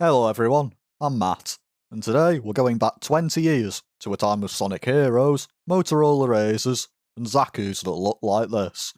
Hello everyone, I'm Matt, and today we're going back 20 years to a time of Sonic Heroes, Motorola Razors, and Zakus that look like this.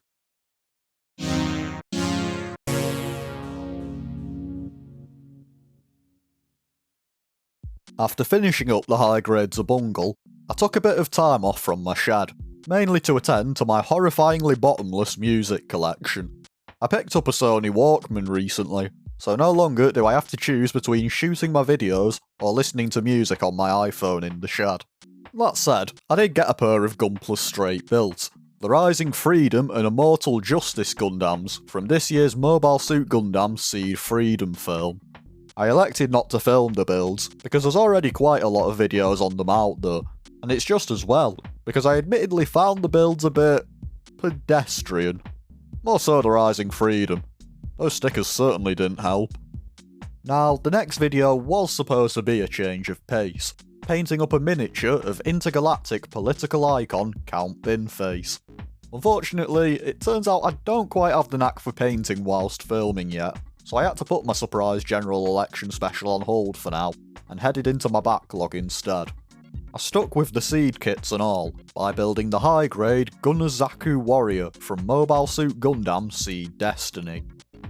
After finishing up the high-grade Zabungle, I took a bit of time off from my shed, mainly to attend to my horrifyingly bottomless music collection. I picked up a Sony Walkman recently, so no longer do I have to choose between shooting my videos or listening to music on my iPhone in the shed. That said, I did get a pair of Gunpla straight built, the Rising Freedom and Immortal Justice Gundams from this year's Mobile Suit Gundam Seed Freedom film. I elected not to film the builds because there's already quite a lot of videos on them out there, and it's just as well, because I admittedly found the builds a bit pedestrian. More so the Rising Freedom. Those stickers certainly didn't help. Now, the next video was supposed to be a change of pace, painting up a miniature of intergalactic political icon Count Binface. Unfortunately, it turns out I don't quite have the knack for painting whilst filming yet, so I had to put my surprise general election special on hold for now, and headed into my backlog instead. I stuck with the seed kits and all, by building the high-grade Zaku Warrior from Mobile Suit Gundam Seed Destiny.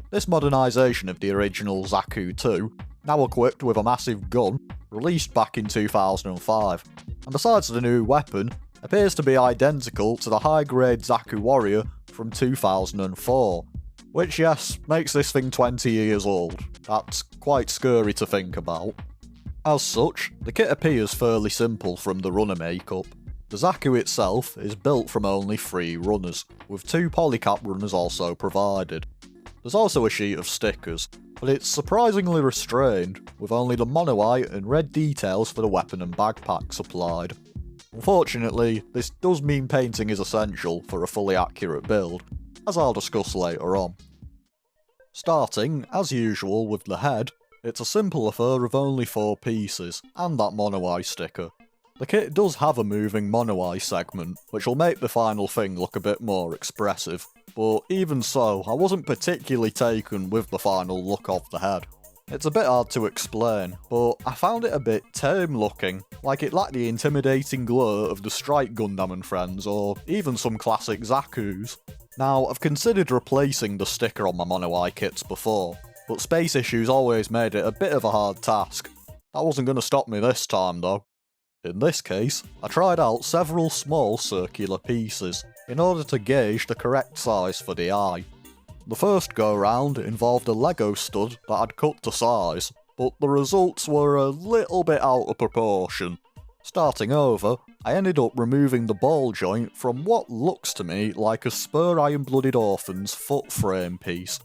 This modernisation of the original Zaku 2, now equipped with a massive gun, released back in 2005, and besides the new weapon, appears to be identical to the high-grade Zaku Warrior from 2004. Which, yes, makes this thing 20 years old. That's quite scary to think about. As such, the kit appears fairly simple from the runner makeup. The Zaku itself is built from only 3 runners, with 2 polycap runners also provided. There's also a sheet of stickers, but it's surprisingly restrained, with only the mono eye and red details for the weapon and backpack supplied. Unfortunately, this does mean painting is essential for a fully accurate build, as I'll discuss later on. Starting, as usual, with the head, it's a simple affair of only 4 pieces, and that mono eye sticker. The kit does have a moving mono eye segment, which will make the final thing look a bit more expressive, but even so, I wasn't particularly taken with the final look of the head. It's a bit hard to explain, but I found it a bit tame looking, like it lacked the intimidating glare of the Strike Gundam and friends, or even some classic Zakus. Now, I've considered replacing the sticker on my mono eye kits before, but space issues always made it a bit of a hard task. That wasn't going to stop me this time though. In this case, I tried out several small circular pieces, in order to gauge the correct size for the eye. The first go round involved a Lego stud that I'd cut to size, but the results were a little bit out of proportion. Starting over, I ended up removing the ball joint from what looks to me like a Spur Iron-Blooded Orphan's foot frame piece.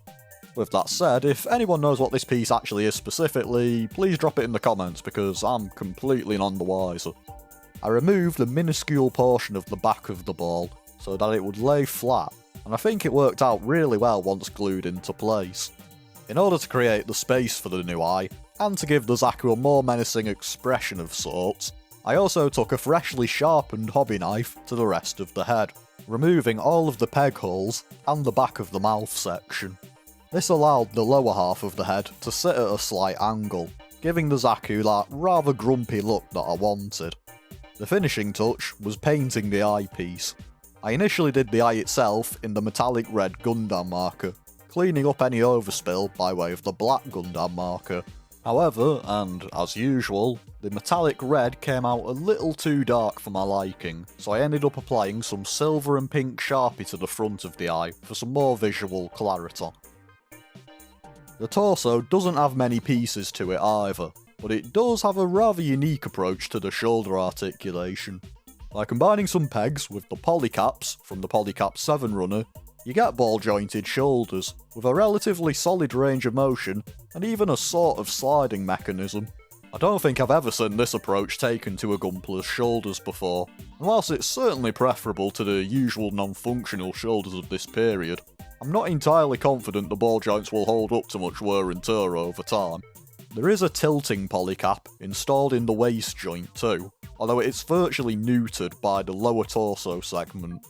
With that said, if anyone knows what this piece actually is specifically, please drop it in the comments because I'm completely none the wiser. I removed a minuscule portion of the back of the ball so that it would lay flat, and I think it worked out really well once glued into place. In order to create the space for the new eye, and to give the Zaku a more menacing expression of sorts, I also took a freshly sharpened hobby knife to the rest of the head, removing all of the peg holes and the back of the mouth section. This allowed the lower half of the head to sit at a slight angle, giving the Zaku that rather grumpy look that I wanted. The finishing touch was painting the eyepiece. I initially did the eye itself in the metallic red Gundam marker, cleaning up any overspill by way of the black Gundam marker. However, and as usual, the metallic red came out a little too dark for my liking, so I ended up applying some silver and pink Sharpie to the front of the eye for some more visual clarity. The torso doesn't have many pieces to it either, but it does have a rather unique approach to the shoulder articulation. By combining some pegs with the polycaps from the Polycap 7 runner, you get ball-jointed shoulders, with a relatively solid range of motion and even a sort of sliding mechanism. I don't think I've ever seen this approach taken to a Gunpla's shoulders before, and whilst it's certainly preferable to the usual non-functional shoulders of this period, I'm not entirely confident the ball joints will hold up to much wear and tear over time. There is a tilting polycap installed in the waist joint too, although it's virtually neutered by the lower torso segment.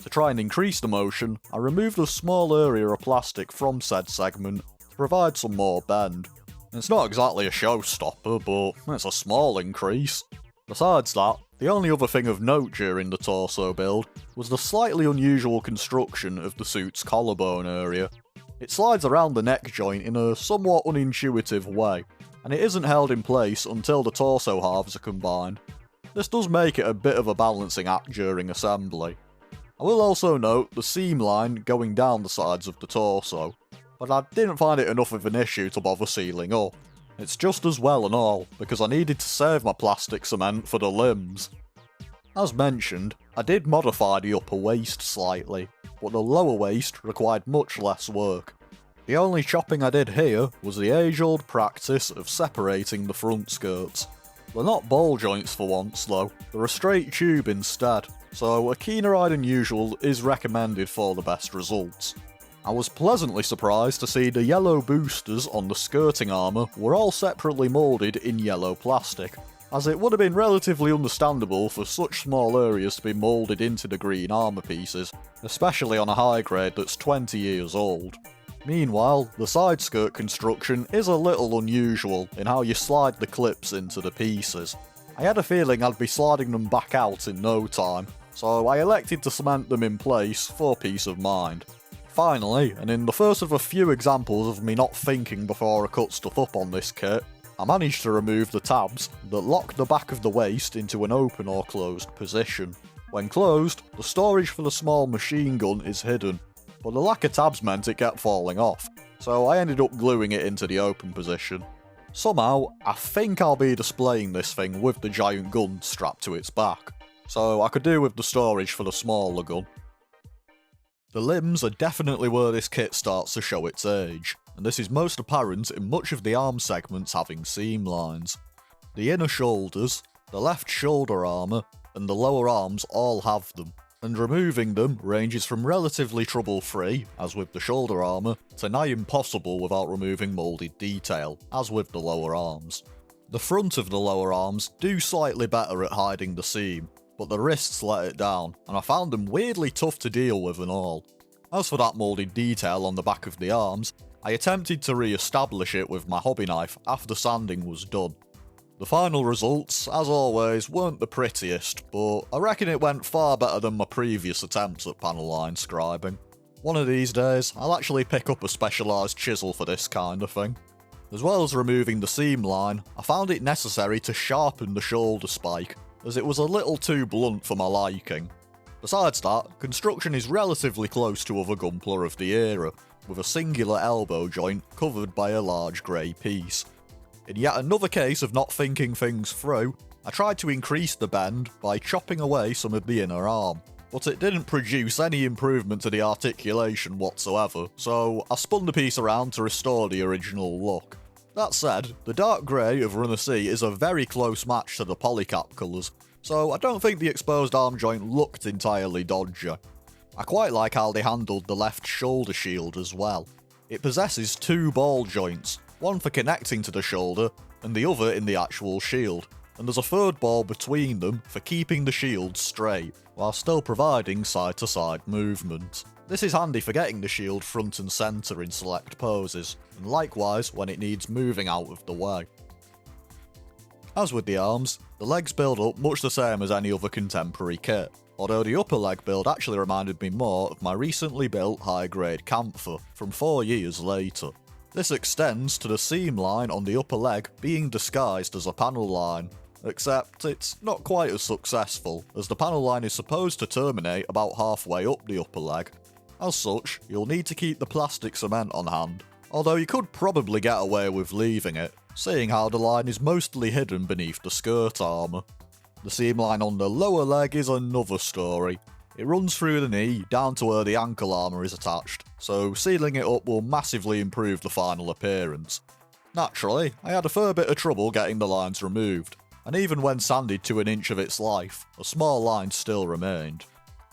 To try and increase the motion, I removed a small area of plastic from said segment to provide some more bend. It's not exactly a showstopper, but it's a small increase. Besides that, the only other thing of note during the torso build was the slightly unusual construction of the suit's collarbone area. It slides around the neck joint in a somewhat unintuitive way, and it isn't held in place until the torso halves are combined. This does make it a bit of a balancing act during assembly. I will also note the seam line going down the sides of the torso, but I didn't find it enough of an issue to bother sealing up. It's just as well and all, because I needed to save my plastic cement for the limbs. As mentioned, I did modify the upper waist slightly, but the lower waist required much less work. The only chopping I did here was the age-old practice of separating the front skirts. They're not ball joints for once though, they're a straight tube instead, so a keener eye than usual is recommended for the best results. I was pleasantly surprised to see the yellow boosters on the skirting armour were all separately moulded in yellow plastic, as it would have been relatively understandable for such small areas to be moulded into the green armour pieces, especially on a high grade that's 20 years old. Meanwhile, the side skirt construction is a little unusual in how you slide the clips into the pieces. I had a feeling I'd be sliding them back out in no time, so I elected to cement them in place for peace of mind. Finally, and in the first of a few examples of me not thinking before I cut stuff up on this kit, I managed to remove the tabs that lock the back of the waist into an open or closed position. When closed, the storage for the small machine gun is hidden, but the lack of tabs meant it kept falling off, so I ended up gluing it into the open position. Somehow, I think I'll be displaying this thing with the giant gun strapped to its back, so I could do with the storage for the smaller gun. The limbs are definitely where this kit starts to show its age, and this is most apparent in much of the arm segments having seam lines. The inner shoulders, the left shoulder armour, and the lower arms all have them, and removing them ranges from relatively trouble-free, as with the shoulder armour, to nigh impossible without removing moulded detail, as with the lower arms. The front of the lower arms do slightly better at hiding the seam, but the wrists let it down, and I found them weirdly tough to deal with and all. As for that moulded detail on the back of the arms, I attempted to re-establish it with my hobby knife after sanding was done. The final results, as always, weren't the prettiest, but I reckon it went far better than my previous attempts at panel line scribing. One of these days, I'll actually pick up a specialised chisel for this kind of thing. As well as removing the seam line, I found it necessary to sharpen the shoulder spike, as it was a little too blunt for my liking. Besides that, construction is relatively close to other Gunpla of the era, with a singular elbow joint covered by a large grey piece. In yet another case of not thinking things through, I tried to increase the bend by chopping away some of the inner arm, but it didn't produce any improvement to the articulation whatsoever, so I spun the piece around to restore the original look. That said, the dark grey of Runner C is a very close match to the polycap colours, so I don't think the exposed arm joint looked entirely dodgy. I quite like how they handled the left shoulder shield as well. It possesses two ball joints, one for connecting to the shoulder, and the other in the actual shield, and there's a third ball between them for keeping the shield straight, while still providing side-to-side movement. This is handy for getting the shield front and centre in select poses, and likewise when it needs moving out of the way. As with the arms, the legs build up much the same as any other contemporary kit, although the upper leg build actually reminded me more of my recently built high-grade Camphor from 4 years later. This extends to the seam line on the upper leg being disguised as a panel line, except it's not quite as successful, as the panel line is supposed to terminate about halfway up the upper leg. As such, you'll need to keep the plastic cement on hand, although you could probably get away with leaving it, seeing how the line is mostly hidden beneath the skirt armour. The seam line on the lower leg is another story. It runs through the knee down to where the ankle armour is attached, so sealing it up will massively improve the final appearance. Naturally, I had a fair bit of trouble getting the lines removed, and even when sanded to an inch of its life, a small line still remained.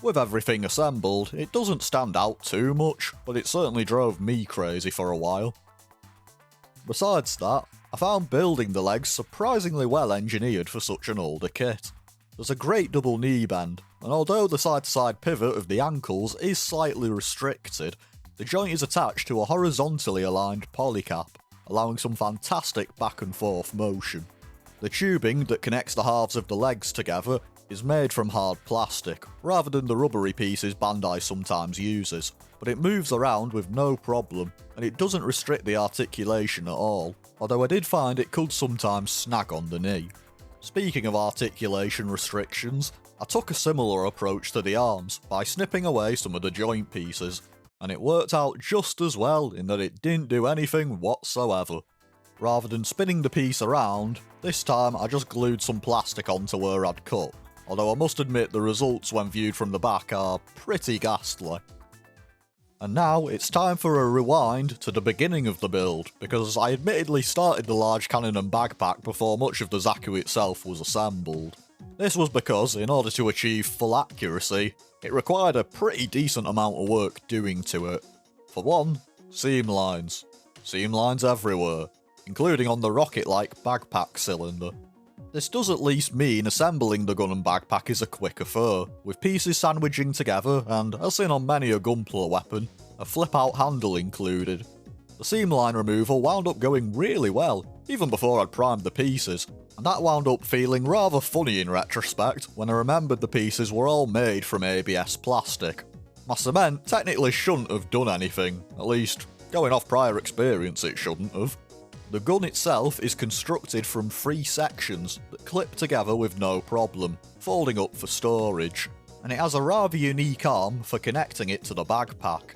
With everything assembled, it doesn't stand out too much, but it certainly drove me crazy for a while. Besides that, I found building the legs surprisingly well engineered for such an older kit. There's a great double knee bend, and although the side-to-side pivot of the ankles is slightly restricted, the joint is attached to a horizontally aligned polycap. allowing some fantastic back and forth motion. The tubing that connects the halves of the legs together is made from hard plastic, rather than the rubbery pieces Bandai sometimes uses, but it moves around with no problem, and it doesn't restrict the articulation at all, although I did find it could sometimes snag on the knee. Speaking of articulation restrictions, I took a similar approach to the arms by snipping away some of the joint pieces, and it worked out just as well in that it didn't do anything whatsoever. Rather than spinning the piece around, this time I just glued some plastic onto where I'd cut, although I must admit the results when viewed from the back are pretty ghastly. And now it's time for a rewind to the beginning of the build, because I admittedly started the large cannon and backpack before much of the Zaku itself was assembled. This was because, in order to achieve full accuracy, it required a pretty decent amount of work doing to it. For one, seam lines. Seam lines everywhere, including on the rocket-like backpack cylinder. This does at least mean assembling the gun and backpack is a quick affair, with pieces sandwiching together and, as seen on many a Gunpla weapon, a flip-out handle included. The seam line removal wound up going really well, even before I'd primed the pieces, and that wound up feeling rather funny in retrospect when I remembered the pieces were all made from ABS plastic. My cement technically shouldn't have done anything, at least, going off prior experience it shouldn't have. The gun itself is constructed from 3 sections that clip together with no problem, folding up for storage, and it has a rather unique arm for connecting it to the backpack.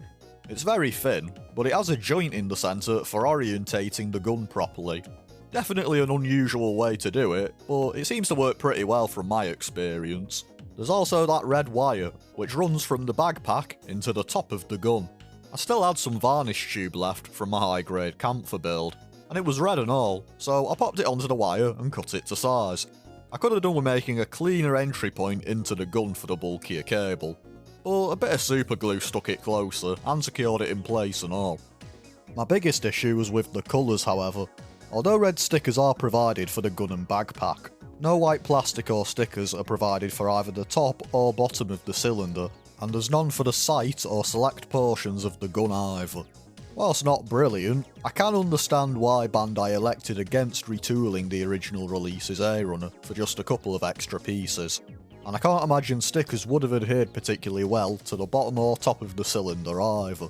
It's very thin, but it has a joint in the centre for orientating the gun properly. Definitely an unusual way to do it, but it seems to work pretty well from my experience. There's also that red wire, which runs from the backpack into the top of the gun. I still had some varnish tube left from my high-grade camphor build, and it was red and all, so I popped it onto the wire and cut it to size. I could have done with making a cleaner entry point into the gun for the bulkier cable, but a bit of super glue stuck it closer and secured it in place and all. My biggest issue was with the colours, however. Although red stickers are provided for the gun and backpack, no white plastic or stickers are provided for either the top or bottom of the cylinder, and there's none for the sight or select portions of the gun either. Whilst not brilliant, I can understand why Bandai elected against retooling the original release's A-Runner for just a couple of extra pieces, and I can't imagine stickers would have adhered particularly well to the bottom or top of the cylinder either.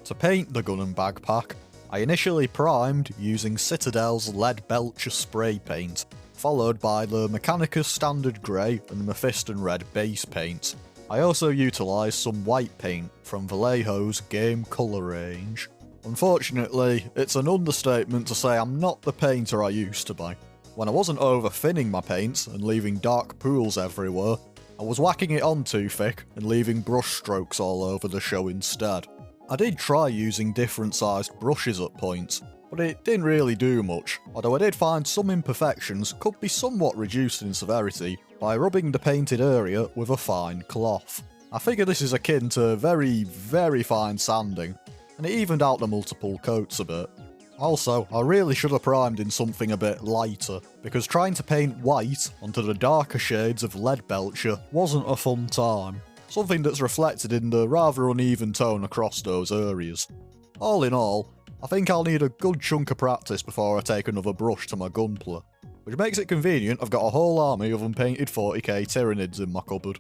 To paint the gun and backpack, I initially primed using Citadel's Lead Belcher spray paint, followed by the Mechanicus Standard Grey and Mephiston Red base paints. I also utilised some white paint from Vallejo's Game Colour range. Unfortunately, it's an understatement to say I'm not the painter I used to be. When I wasn't over-thinning my paints and leaving dark pools everywhere, I was whacking it on too thick and leaving brush strokes all over the show instead. I did try using different sized brushes at points, but it didn't really do much, although I did find some imperfections could be somewhat reduced in severity by rubbing the painted area with a fine cloth. I figure this is akin to very, very fine sanding, and it evened out the multiple coats a bit. Also, I really should have primed in something a bit lighter, because trying to paint white onto the darker shades of Lead Belcher wasn't a fun time, something that's reflected in the rather uneven tone across those areas. All in all, I think I'll need a good chunk of practice before I take another brush to my Gunpla, which makes it convenient I've got a whole army of unpainted 40k Tyranids in my cupboard.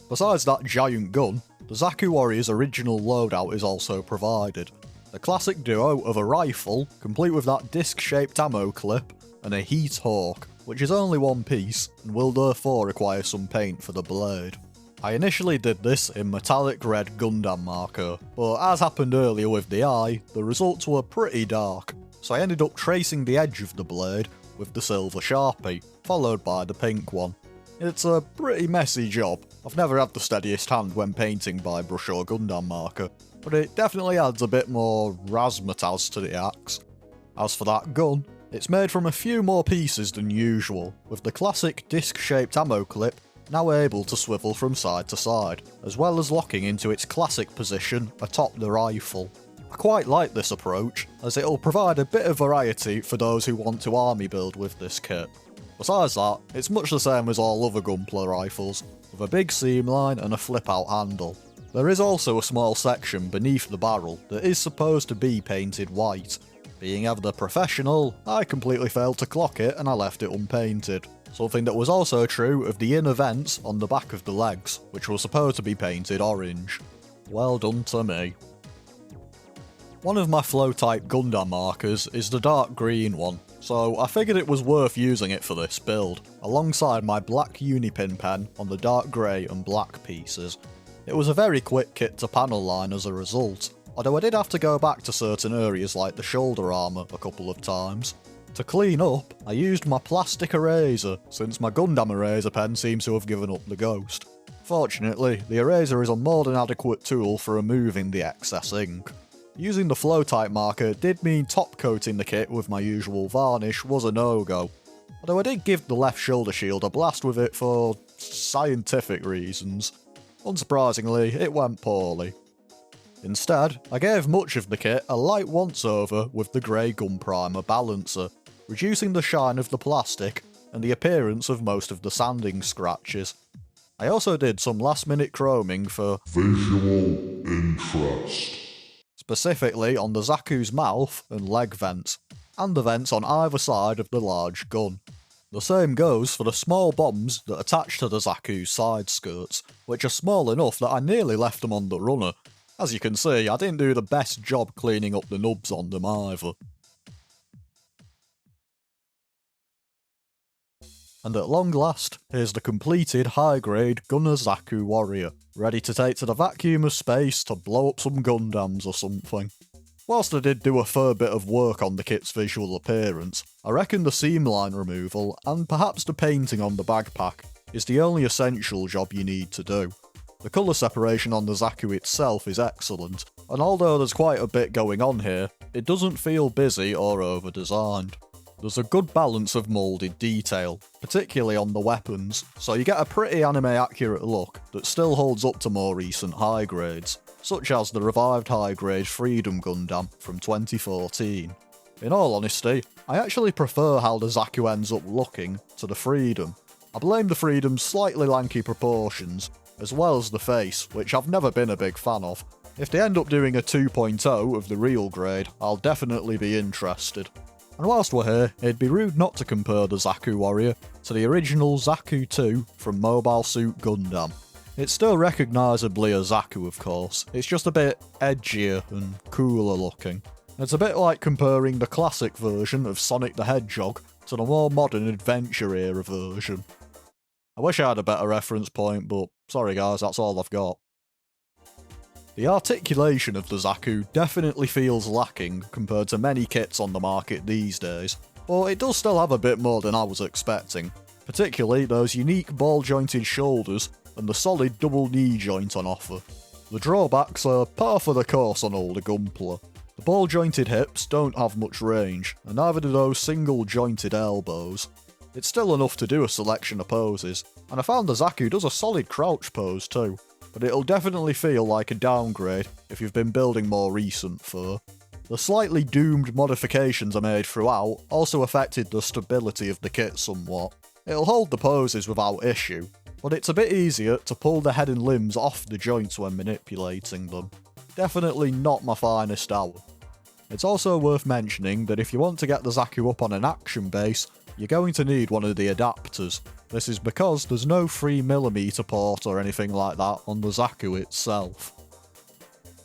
Besides that giant gun, the Zaku Warrior's original loadout is also provided. The classic duo of a rifle, complete with that disc-shaped ammo clip, and a Heat Hawk, which is only one piece, and will therefore require some paint for the blade. I initially did this in metallic red Gundam marker, but as happened earlier with the eye, the results were pretty dark, so I ended up tracing the edge of the blade with the silver Sharpie, followed by the pink one. It's a pretty messy job. I've never had the steadiest hand when painting by brush or Gundam marker, but it definitely adds a bit more razzmatazz to the axe. As for that gun, it's made from a few more pieces than usual, with the classic disc-shaped ammo clip now able to swivel from side to side, as well as locking into its classic position atop the rifle. I quite like this approach, as it'll provide a bit of variety for those who want to army build with this kit. Besides that, it's much the same as all other Gunpla rifles, with a big seam line and a flip-out handle. There is also a small section beneath the barrel that is supposed to be painted white, Being ever the professional, I completely failed to clock it and I left it unpainted. Something that was also true of the inner vents on the back of the legs, which were supposed to be painted orange. Well done to me. One of my flow type Gundam markers is the dark green one, so I figured it was worth using it for this build, alongside my black Unipin pen on the dark grey and black pieces. It was a very quick kit to panel line as a result, although I did have to go back to certain areas like the shoulder armour a couple of times. To clean up, I used my plastic eraser, since my Gundam eraser pen seems to have given up the ghost. Fortunately, the eraser is a more than adequate tool for removing the excess ink. Using the flow type marker did mean top coating the kit with my usual varnish was a no-go, although I did give the left shoulder shield a blast with it for scientific reasons. Unsurprisingly, it went poorly. Instead, I gave much of the kit a light once-over with the grey gun primer balancer, reducing the shine of the plastic and the appearance of most of the sanding scratches. I also did some last-minute chroming for visual interest, specifically on the Zaku's mouth and leg vents, and the vents on either side of the large gun. The same goes for the small bombs that attach to the Zaku's side skirts, which are small enough that I nearly left them on the runner. As you can see, I didn't do the best job cleaning up the nubs on them either. And at long last, here's the completed high-grade Gunner Zaku Warrior, ready to take to the vacuum of space to blow up some Gundams or something. Whilst I did do a fair bit of work on the kit's visual appearance, I reckon the seam line removal, and perhaps the painting on the backpack, is the only essential job you need to do. The colour separation on the Zaku itself is excellent, and although there's quite a bit going on here, it doesn't feel busy or over-designed. There's a good balance of moulded detail, particularly on the weapons, so you get a pretty anime-accurate look that still holds up to more recent high grades, such as the revived high-grade Freedom Gundam from 2014. In all honesty, I actually prefer how the Zaku ends up looking to the Freedom. I blame the Freedom's slightly lanky proportions, as well as the face, which I've never been a big fan of. If they end up doing a 2.0 of the real grade, I'll definitely be interested. And whilst we're here, it'd be rude not to compare the Zaku Warrior to the original Zaku 2 from Mobile Suit Gundam. It's still recognisably a Zaku, of course, it's just a bit edgier and cooler looking. It's a bit like comparing the classic version of Sonic the Hedgehog to the more modern adventure era version. I wish I had a better reference point, but sorry guys, that's all I've got. The articulation of the Zaku definitely feels lacking compared to many kits on the market these days, but it does still have a bit more than I was expecting, particularly those unique ball-jointed shoulders and the solid double knee joint on offer. The drawbacks are par for the course on older Gunpla. The ball-jointed hips don't have much range, and neither do those single-jointed elbows. It's still enough to do a selection of poses, and I found the Zaku does a solid crouch pose too, but it'll definitely feel like a downgrade if you've been building more recent fur. The slightly doomed modifications I made throughout also affected the stability of the kit somewhat. It'll hold the poses without issue, but it's a bit easier to pull the head and limbs off the joints when manipulating them. Definitely not my finest hour. It's also worth mentioning that if you want to get the Zaku up on an action base, you're going to need one of the adapters. This is because there's no 3mm port or anything like that on the Zaku itself.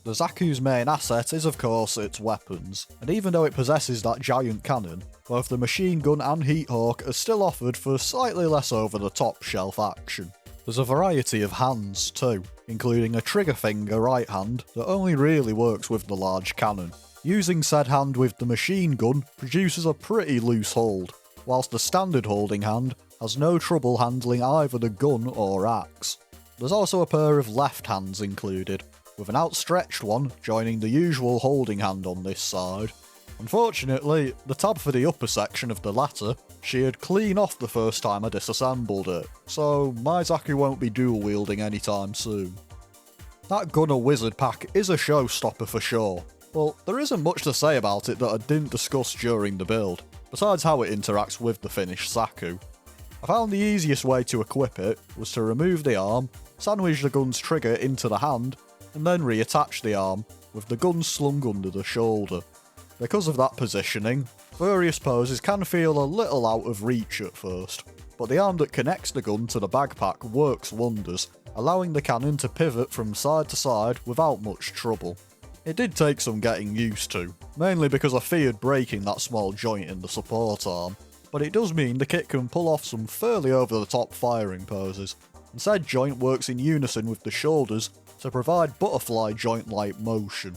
The Zaku's main asset is of course its weapons, and even though it possesses that giant cannon, both the machine gun and heat hawk are still offered for slightly less over-the-top shelf action. There's a variety of hands too, including a trigger finger right hand that only really works with the large cannon. Using said hand with the machine gun produces a pretty loose hold, whilst the standard holding hand has no trouble handling either the gun or axe. There's also a pair of left hands included, with an outstretched one joining the usual holding hand on this side. Unfortunately, the tab for the upper section of the latter sheared clean off the first time I disassembled it, so my Zaku won't be dual wielding anytime soon. That Gunner Wizard pack is a showstopper for sure, but there isn't much to say about it that I didn't discuss during the build, besides how it interacts with the finished Zaku. I found the easiest way to equip it was to remove the arm, sandwich the gun's trigger into the hand, and then reattach the arm, with the gun slung under the shoulder. Because of that positioning, various poses can feel a little out of reach at first, but the arm that connects the gun to the backpack works wonders, allowing the cannon to pivot from side to side without much trouble. It did take some getting used to, mainly because I feared breaking that small joint in the support arm, but it does mean the kit can pull off some fairly over-the-top firing poses, and said joint works in unison with the shoulders to provide butterfly joint-like motion.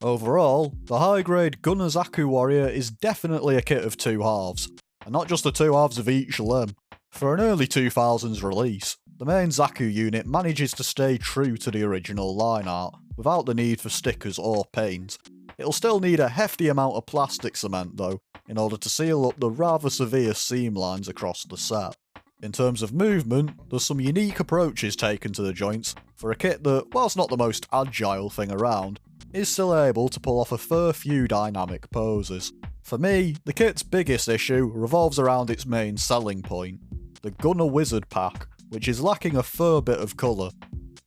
Overall, the high-grade Gunner Zaku Warrior is definitely a kit of two halves, and not just the two halves of each limb. For an early 2000s release, the main Zaku unit manages to stay true to the original line art, without the need for stickers or paint. It'll still need a hefty amount of plastic cement though, in order to seal up the rather severe seam lines across the set. In terms of movement, there's some unique approaches taken to the joints for a kit that, whilst not the most agile thing around, is still able to pull off a fair few dynamic poses. For me, the kit's biggest issue revolves around its main selling point, the Gunner Wizard pack, which is lacking a fair bit of colour.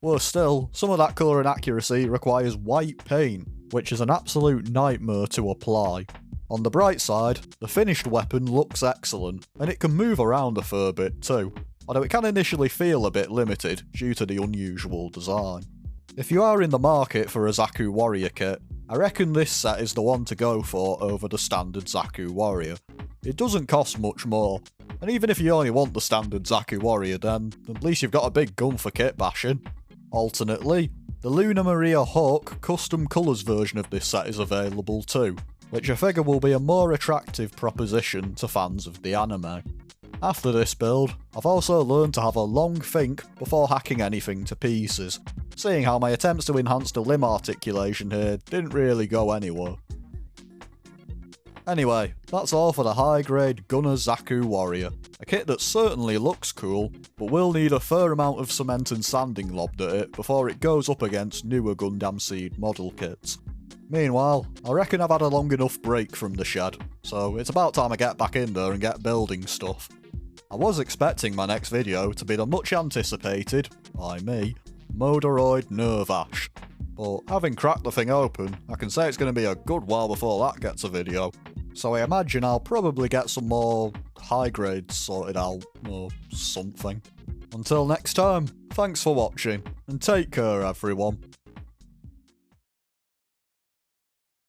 Worse still, some of that colour and accuracy requires white paint, which is an absolute nightmare to apply. On the bright side, the finished weapon looks excellent, and it can move around a fair bit too, although it can initially feel a bit limited due to the unusual design. If you are in the market for a Zaku Warrior kit, I reckon this set is the one to go for over the standard Zaku Warrior. It doesn't cost much more, and even if you only want the standard Zaku Warrior then at least you've got a big gun for kit bashing. Alternately, the Luna Maria Hawk custom colours version of this set is available too, which I figure will be a more attractive proposition to fans of the anime. After this build, I've also learned to have a long think before hacking anything to pieces, seeing how my attempts to enhance the limb articulation here didn't really go anywhere. Anyway, that's all for the high-grade Gunner Zaku Warrior, a kit that certainly looks cool, but will need a fair amount of cement and sanding lobbed at it before it goes up against newer Gundam Seed model kits. Meanwhile, I reckon I've had a long enough break from the shed, so it's about time I get back in there and get building stuff. I was expecting my next video to be the much anticipated, by me, Modoroid Nerve Ash, but having cracked the thing open, I can say it's going to be a good while before that gets a video, so I imagine I'll probably get some more high grades sorted out, or something. Until next time, thanks for watching, and take care everyone.